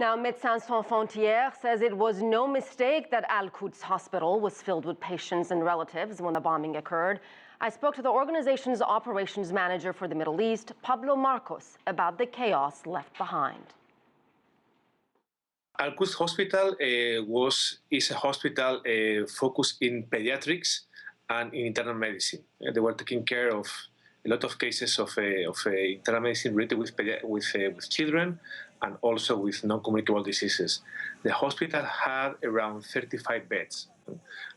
Now, Medecins Sans Frontiers says it was no mistake that Al-Quds hospital was filled with patients and relatives when the bombing occurred. I spoke to the organization's operations manager for the Middle East, Pablo Marco, about the chaos left behind. Al-Quds Hospital is a hospital focused in pediatrics and in internal medicine. They were taking care of a lot of cases of internal medicine related with children and also with non-communicable diseases. The hospital had around 35 beds.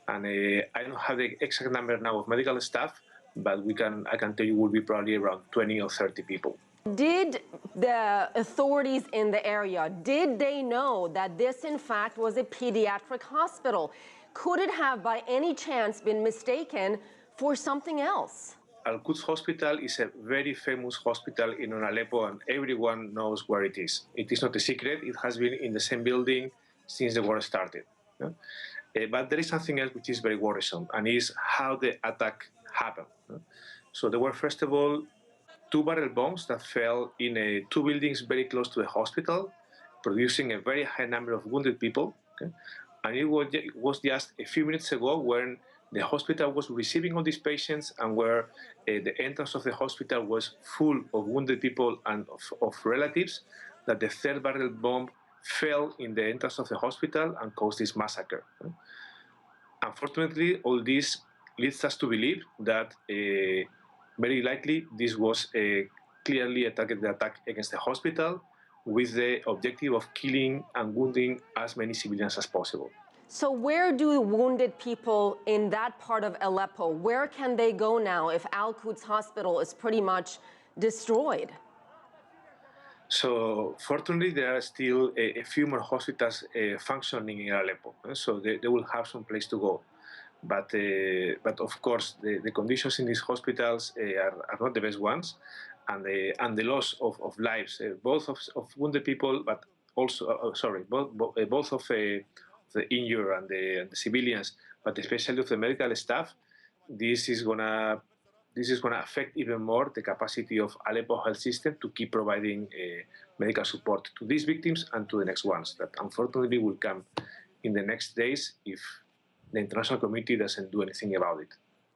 And I don't have the exact number now of medical staff, but I can tell you will be probably around 20 or 30 people. Did the authorities in the area, did they know that this in fact was a pediatric hospital? Could it have by any chance been mistaken for something else? Al-Quds Hospital is a very famous hospital in Aleppo, and everyone knows where it is. It is not a secret. It has been in the same building since the war started. Yeah? But there is something else which is very worrisome, and is how the attack happened. Yeah? So there were, first of all, 2 barrel bombs that fell in 2 buildings very close to the hospital, producing a very high number of wounded people. Okay? And it was just a few minutes ago when the hospital was receiving all these patients and where the entrance of the hospital was full of wounded people and of relatives, that the 3rd barrel bomb fell in the entrance of the hospital and caused this massacre. Unfortunately, all this leads us to believe that very likely this was clearly a targeted attack against the hospital with the objective of killing and wounding as many civilians as possible. So where do wounded people in that part of Aleppo, where can they go now if Al-Quds Hospital is pretty much destroyed? So fortunately, there are still a few more hospitals functioning in Aleppo, so they will have some place to go. But of course, the conditions in these hospitals are not the best ones, and the loss of lives, both of wounded people, but also, both of the injured and the civilians, but especially of the medical staff, this is gonna affect even more the capacity of Aleppo health system to keep providing medical support to these victims and to the next ones that unfortunately will come in the next days if the international community doesn't do anything about it.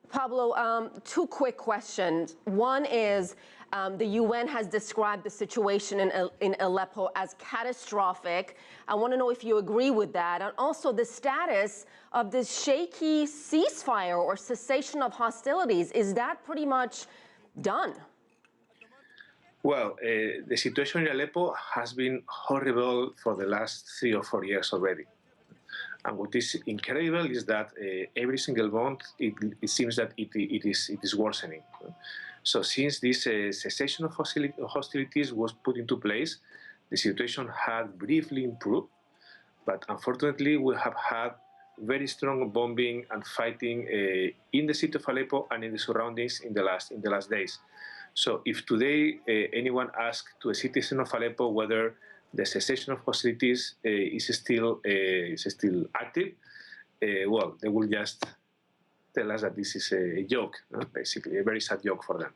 Pablo, 2 quick questions. One is the UN has described the situation in Aleppo as catastrophic. I want to know if you agree with that, and also the status of this shaky ceasefire or cessation of hostilities. Is that pretty much done? Well, the situation in Aleppo has been horrible for the last 3 or 4 years already. And what is incredible is that every single month it seems that it is worsening. So since this cessation of hostilities was put into place, the situation had briefly improved, but unfortunately we have had very strong bombing and fighting in the city of Aleppo and in the surroundings in the last days. So if today anyone asks to a citizen of Aleppo whether the cessation of hostilities is still active, well, they will just tell us that this is a joke, basically a very sad joke for them.